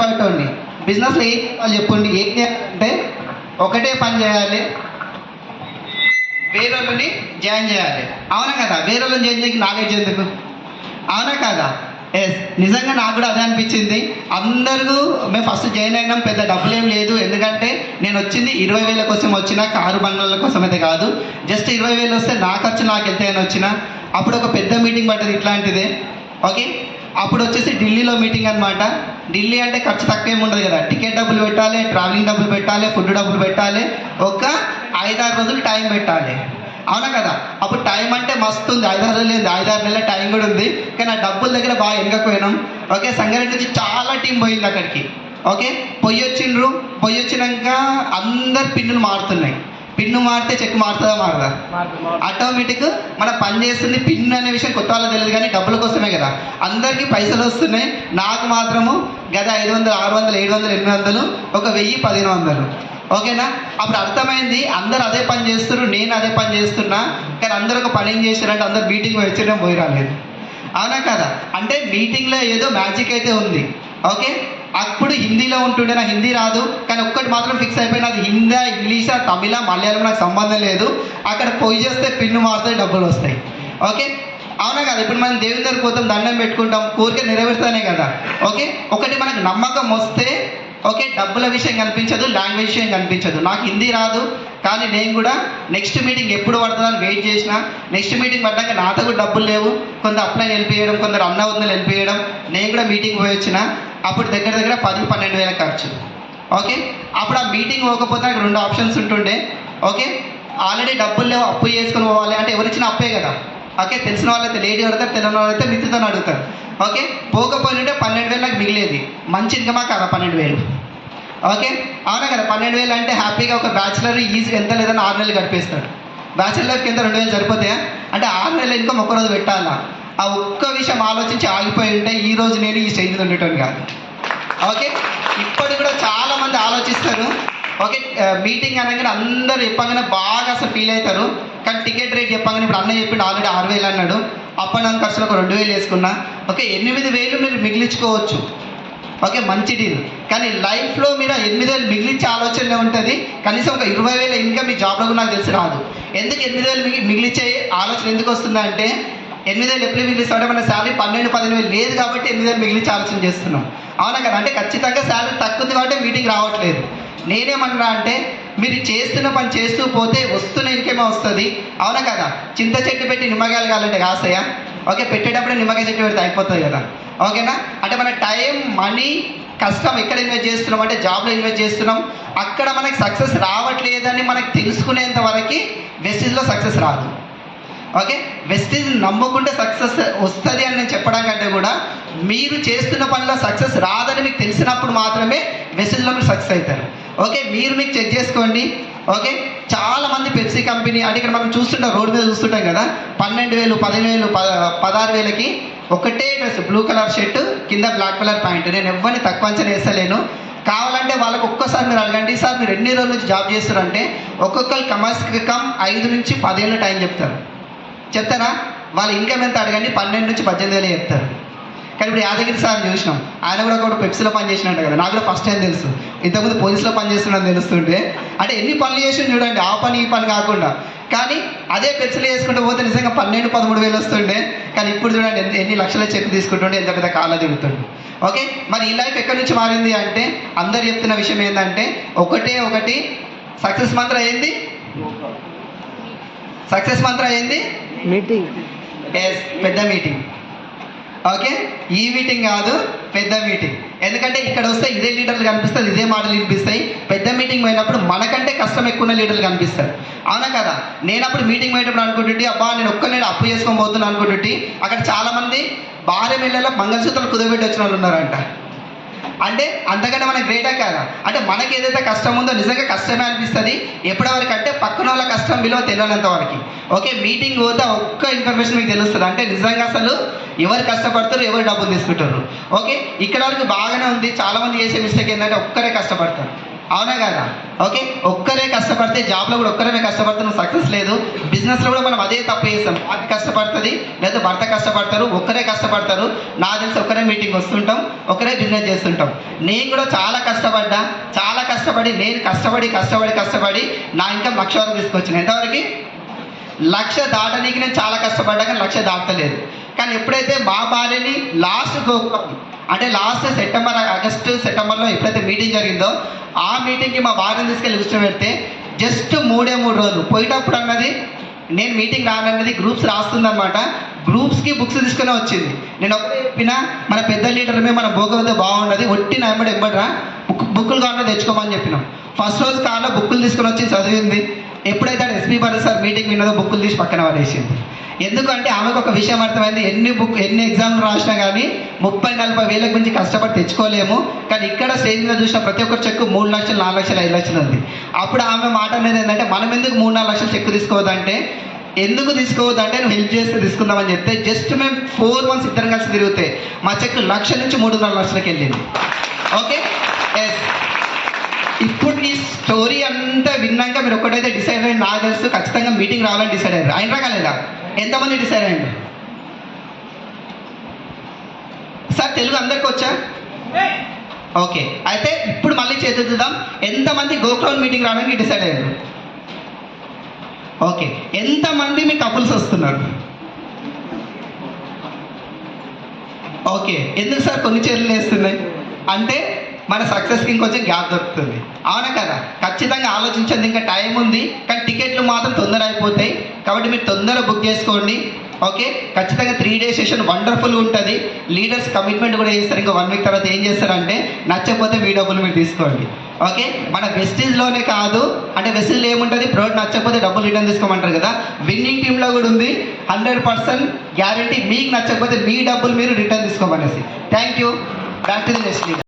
కష్టపడటండి. బిజినెస్లో ఏం వాళ్ళు చెప్పండి, ఏం చేయాలంటే ఒకటే పని చేయాలి, వేరేళ్ళని జాయిన్ చేయాలి. అవునా కదా? వేరేళ్ళని జాయిన్ చేయడానికి నాలెడ్జ్ ఎందుకు? అవునా కదా? ఎస్, నిజంగా నాకు కూడా అదే అనిపించింది. అందరూ మేము ఫస్ట్ జాయిన్ అయినాం, పెద్ద డబ్బులు ఏం లేదు. ఎందుకంటే నేను వచ్చింది 20,000 కోసం వచ్చిన, కారు బంగ్లాల కోసం అయితే కాదు. జస్ట్ 20,000 వస్తే నా ఖర్చు నాకు వెళ్తాయని వచ్చిన. అప్పుడు ఒక పెద్ద మీటింగ్ పడ్డది ఇట్లాంటిదే. ఓకే, అప్పుడు వచ్చేసి ఢిల్లీలో మీటింగ్ అనమాట. ఢిల్లీ అంటే ఖర్చు తక్కువ ఏమి ఉండదు కదా. టికెట్ డబ్బులు పెట్టాలి, ట్రావెలింగ్ డబ్బులు పెట్టాలి, ఫుడ్ డబ్బులు పెట్టాలి, ఒక 5-6 రోజులు టైం పెట్టాలి. అవునా కదా? అప్పుడు టైం అంటే మస్తు ఉంది, 5-6 రోజులు లేదు, 5-6 నెలల టైం కూడా ఉంది. కానీ ఆ డబ్బుల దగ్గర బాగా వెనకపోయినాం. ఓకే, సంగారెడ్డి నుంచి చాలా టీం పోయింది అక్కడికి. ఓకే, పొయ్యి వచ్చినాక అందరు పిన్నులు మారుతున్నాయి. పిన్ను మారితే చెక్ మారుతుందా మారదా? ఆటోమేటిక్ మన పని చేస్తుంది. పిన్ అనే విషయం కొత్త వాళ్ళకి తెలియదు, కానీ డబ్బుల కోసమే కదా. అందరికీ పైసలు వస్తున్నాయి, నాకు మాత్రము గత 500, 600, 700, 800, ఒక 1000, 1500. ఓకేనా? అప్పుడు అర్థమైంది అందరు అదే పని చేస్తున్నారు, నేను అదే పని చేస్తున్నా. కానీ అందరూ ఒక పని ఏం చేశారంటే అందరు మీటింగ్ వచ్చేయడం పోయి రాలేదు. అవునా కదా? అంటే మీటింగ్లో ఏదో మ్యాజిక్ అయితే ఉంది. ఓకే, అప్పుడు హిందీలో ఉంటుండే, నాకు హిందీ రాదు. కానీ ఒక్కటి మాత్రం ఫిక్స్ అయిపోయినా, అది హిందీ, ఇంగ్లీషా, తమిళ, మలయాళం నాకు సంబంధం లేదు. అక్కడ పోయి చేస్తే పిన్ను మారుతాయి, డబ్బులు వస్తాయి. ఓకే, అవునా కదా? ఇప్పుడు మనం దేవుని దగ్గర పోతాం, దండం పెట్టుకుంటాం, కోరిక నెరవేరుతానే కదా. ఓకే, ఒకటి మనకు నమ్మకం వస్తే ఓకే, డబ్బుల విషయం కనిపించదు, లాంగ్వేజ్ విషయం కనిపించదు. నాకు హిందీ రాదు, కానీ నేను కూడా నెక్స్ట్ మీటింగ్ ఎప్పుడు పడుతుందని వెయిట్ చేసిన. నెక్స్ట్ మీటింగ్ పడ్డాక నాతో కూడా డబ్బులు లేవు. కొందరు అప్లైన్ వెళ్ళిపోయడం, కొందరు అన్న వద్దని వెళ్ళిపోయడం. నేను కూడా మీటింగ్ పోయి వచ్చిన. అప్పుడు దగ్గర 10-12 ఖర్చు. ఓకే, అప్పుడు ఆ మీటింగ్ పోకపోతే నాకు 2 ఆప్షన్స్ ఉంటుండే. ఓకే, ఆల్రెడీ డబ్బులు లేవు, అప్పు చేసుకొని పోవాలి అంటే ఎవరిచ్చిన అప్పే కదా. ఓకే, తెలిసిన వాళ్ళైతే లేడీ అడుగుతారు, తెలియని వాళ్ళైతే మిత్రుతో అడుగుతారు. ఓకే, పోకపోయింటే 12,000 నాకు మిగిలేది. మంచి ఇన్కమా కదా 12,000. ఓకే, అవునా కదా? 12,000 అంటే హ్యాపీగా ఒక బ్యాచిలర్ ఈజీగా ఎంత లేదని 6 నెలలు గడిపేస్తాడు. బ్యాచిలర్కి ఎంత 2,000 సరిపోతాయా? అంటే 6 నెలల ఇన్కమ్ ఒక్కరోజు పెట్టాలా? ఆ ఒక్క విషయం ఆలోచించి ఆగిపోయి ఉంటే ఈ రోజు నేను ఈ స్టేజ్ మీద ఉండేటోని కాదు. ఓకే, ఇప్పటికి కూడా చాలామంది ఆలోచిస్తారు. ఓకే, మీటింగ్ అనగానే అందరూ చెప్పగానే బాగా అసలు ఫీల్ అవుతారు. కానీ టికెట్ రేట్ చెప్పగానే ఇప్పుడు అన్న చెప్పిండు ఆల్రెడీ 6,000 అన్నాడు. అప్ అండ్ డౌన్ ఖర్చులు ఒక 2,000 వేసుకున్నా. ఓకే, 8,000 మీరు మిగిలించుకోవచ్చు. ఓకే, మంచి డీల్. కానీ లైఫ్లో మీరు 8,000 మిగిలించే ఆలోచనే ఉంటుంది. కనీసం ఒక 20,000 ఇంకా మీ జాబ్లో కూడా నాకు తెలిసి రాదు. ఎందుకు 8,000 మిగిలించే ఆలోచన ఎందుకు వస్తుందంటే 8,000 ఎప్పుడు మిగిలిస్తామంటే మన శాలరీ 12-15,000 లేదు కాబట్టి 8,000 మిగిలించి ఆలోచన చేస్తున్నాం. అవునా కదా? అంటే ఖచ్చితంగా శాలరీ తక్కువ ఉంది కాబట్టి మీటింగ్ రావట్లేదు. నేనేమన్నా అంటే మీరు చేస్తున్న పని చేస్తూ పోతే వస్తున్న ఇంకేమో వస్తుంది. అవునా కదా? చింత చెట్టు పెట్టి నిమ్మకాయలు కావాలంటే కాస్తాయా? ఓకే, పెట్టేటప్పుడే నిమ్మకాయ చెట్టు పెడితే అయిపోతుంది కదా. ఓకేనా? అంటే మన టైం, మనీ, కష్టం ఎక్కడ ఇన్వెస్ట్ చేస్తున్నాం అంటే జాబ్లో ఇన్వెస్ట్ చేస్తున్నాం. అక్కడ మనకి సక్సెస్ రావట్లేదని మనకు తెలుసుకునేంత వరకు వెస్టీజ్లో సక్సెస్ రాదు. ఓకే, వెస్టీజ్ నమ్ముకుంటే సక్సెస్ వస్తుంది అని నేను చెప్పడం కంటే కూడా మీరు చేస్తున్న పనిలో సక్సెస్ రాదని మీకు తెలిసినప్పుడు మాత్రమే వెస్టీజ్లో మీరు సక్సెస్ అవుతారు. ఓకే, మీకు చెక్ చేసుకోండి. ఓకే, చాలామంది పెప్సీ కంపెనీ అంటే ఇక్కడ మనం చూస్తుంటాం, రోడ్డు మీద చూస్తుంటాం కదా, 12,000, 15,000, 16,000కి ఒకటే డ్రెస్, బ్లూ కలర్ షర్ట్, కింద బ్లాక్ కలర్ ప్యాంట్. నేను ఎవరిని తక్కువ అంచనా వేస్తలేను. కావాలంటే వాళ్ళకి ఒక్కసారి మీరు అడగండి, సార్ మీరు ఎన్ని రోజుల నుంచి జాబ్ చేస్తారంటే ఒక్కొక్కరు కమ్ 5 నుంచి 10 ఏళ్ళు టైం చెప్తారా? వాళ్ళ ఇన్కమ్ ఎంత అడగండి, 12 నుంచి 18,000 చెప్తారు. కానీ ఇప్పుడు యాదగిరి సార్ చూసినాం, ఆయన కూడా ఒక పెప్సీలో పని చేసినట్టు కదా. నాకు కూడా ఫస్ట్ టైం తెలుసు, ఇంతకుముందు పోలీసులో పని చేస్తున్నాను తెలుస్తుంటే. అంటే ఎన్ని పనులు చేసి చూడండి, ఆ పని ఈ పని కాకుండా. కానీ అదే పెప్సీలో చేసుకుంటూ పోతే నిజంగా 12-13,000 వస్తుండే. కానీ ఇప్పుడు చూడండి ఎన్ని లక్షల చెక్ తీసుకుంటుండే, ఎంత పెద్ద కాళ్ళ తిరుగుతుండే. ఓకే, మరి ఈ లైఫ్ ఎక్కడి నుంచి మారింది అంటే అందరు చెప్తున్న విషయం ఏంటంటే ఒకటి సక్సెస్ మంత్రం ఏంది? సక్సెస్ మంత్రం ఏంది? మీటింగ్. ఎస్, పెద్ద మీటింగ్. ఓకే, ఈ మీటింగ్ కాదు, పెద్ద మీటింగ్. ఎందుకంటే ఇక్కడ వస్తే ఇదే లీడర్లు కనిపిస్తారు, ఇదే మాటలు వినిపిస్తాయి. పెద్ద మీటింగ్ పోయినప్పుడు మనకంటే కష్టం ఎక్కువ ఉన్న లీడర్లు కనిపిస్తారు. అవునా కదా? నేను అప్పుడు మీటింగ్ పోయేటప్పుడు అనుకుంటుంటే అబ్బా నేను ఒక్కరిని అప్పు చేసుకొని పోతున్నాను అనుకుంటుంటే అక్కడ చాలామంది భార్య పిల్లల మంగళసూత్రాలు కుదబెట్టి వచ్చిన వాళ్ళు ఉన్నారంట. అంటే అంతకంటే మనకు గ్రేటా కాదా? అంటే మనకి ఏదైతే కష్టం ఉందో నిజంగా కష్టమే అనిపిస్తుంది. ఎప్పటివరకు అంటే పక్కన వాళ్ళ కష్టం విలువ తెలియనంత వరకు. ఓకే, మీటింగ్ పోతే ఒక్క ఇన్ఫర్మేషన్ మీకు తెలుస్తుంది, అంటే నిజంగా అసలు ఎవరు కష్టపడతారు, ఎవరు డబ్బులు తీసుకుంటారు. ఓకే, ఇక్కడ వరకు బాగానే ఉంది. చాలామంది చేసే మిస్టేక్ ఏంటంటే ఒక్కరే కష్టపడతారు. అవునా కదా? ఓకే, ఒక్కరే కష్టపడితే జాబ్లో కూడా ఒక్కరే కష్టపడితే నువ్వు సక్సెస్ లేదు. బిజినెస్లో కూడా మనం అదే తప్పు చేస్తాం. భార్య కష్టపడుతుంది లేదా భర్త కష్టపడతారు, ఒక్కరే కష్టపడతారు. నాకు తెలిసి ఒక్కరే మీటింగ్ వస్తుంటాం, ఒకరే బిజినెస్ చేస్తుంటాం. నేను కూడా చాలా కష్టపడ్డా, చాలా కష్టపడి నేను కష్టపడి నా ఇన్కమ్ 1,00,000 వరకు తీసుకొచ్చిన. ఎంతవరకు? 1,00,000 దాటడానికి నేను చాలా కష్టపడ్డా, కానీ 1,00,000 దాటలేదు. కానీ ఎప్పుడైతే మా భార్యని లాస్ట్ ఆగస్టు సెప్టెంబర్లో ఎప్పుడైతే మీటింగ్ జరిగిందో ఆ మీటింగ్కి మా భార్యను తీసుకెళ్ళి కూర్చోబెడితే జస్ట్ 3 రోజులు పోయేటప్పుడు అన్నది నేను మీటింగ్ రానన్నది గ్రూప్స్ రాస్తుందన్నమాట. గ్రూప్స్కి బుక్స్ తీసుకునే వచ్చింది. నేను ఒకటే చెప్పిన, మన పెద్ద లీడర్మే మన భోగవతే బాగున్నది, ఒట్టి ఎంబడరా బుక్కులు కావాలని తెచ్చుకోమని చెప్పినాం. ఫస్ట్ రోజు కాల్లో బుక్కులు తీసుకుని వచ్చి చదివింది. ఎప్పుడైతే ఎస్పీ బాలు సార్ మీటింగ్ విన్నదో బుక్కులు తీసి పక్కన పడేసింది. ఎందుకంటే ఆమెకు ఒక విషయం అర్థమైంది, ఎన్ని ఎగ్జామ్లు రాసినా కానీ 30-40 వేలకు మించి కష్టపడి తెచ్చుకోలేము. కానీ ఇక్కడ స్టేజ్ మీద చూసిన ప్రతి ఒక్కరు చెక్కు 3 లక్షలు, 4 లక్షలు, 5 లక్షలు ఉంది. అప్పుడు ఆమె మాట అనేది ఏంటంటే, మనం ఎందుకు 3-4 లక్షలు చెక్కు తీసుకోవద్దంటే, నువ్వు హెల్ప్ చేస్తే తీసుకుందామని చెప్తే జస్ట్ మేము 4 months ఇద్దరం కలిసి తిరిగితే మా చెక్కు 1,00,000 నుంచి 3.5 లక్షలకి వెళ్ళింది. Okay, yes. ఇప్పుడు ఈ స్టోరీ అంతా విన్నాక మీరు ఒక్కటైతే డిసైడ్ అయ్యి, నాకు తెలుసు ఖచ్చితంగా మీటింగ్ రావాలని డిసైడ్ అయ్యారు. అయినరా కాలేదా? ఎంతమంది డిసైడ్ అయ్యారు? సార్ తెలుగు అందరికి వచ్చా? ఓకే, అయితే ఇప్పుడు మళ్ళీ చేద్దాం. ఎంతమంది గోక్రౌన్ మీటింగ్ రావడానికి డిసైడ్ అయ్యారు? ఓకే, ఎంతమంది మీ కపుల్స్ వస్తున్నారు? ఓకే, ఎందుకు సార్ కొన్ని చర్యలు వేస్తున్నాయి అంటే మన సక్సెస్కి ఇంకొంచెం గ్యాప్ దొరుకుతుంది. అవునా కదా? ఖచ్చితంగా ఆలోచించండి, ఇంకా టైం ఉంది. కానీ టికెట్లు మాత్రం తొందర అయిపోతాయి. కాబట్టి మీరు తొందర బుక్ చేసుకోండి. ఓకే, ఖచ్చితంగా 3 days సెషన్ వండర్ఫుల్గా ఉంటుంది. లీడర్స్ కమిట్మెంట్ కూడా చేస్తారు. ఇంకా 1 week తర్వాత ఏం చేస్తారంటే, నచ్చకపోతే మీ డబ్బులు మీరు తీసుకోండి. ఓకే, మన వెస్టీజ్లోనే కాదు, అంటే వెస్టీజ్లో ఏముంటుంది, ప్రోడక్ట్ నచ్చకపోతే డబ్బులు రిటర్న్ తీసుకోమంటారు కదా, విన్నింగ్ టీంలో కూడా ఉంది 100% గ్యారంటీ. మీకు నచ్చకపోతే మీ డబ్బులు మీరు రిటర్న్ తీసుకోమనేసి. Thank you. Back to the next leader.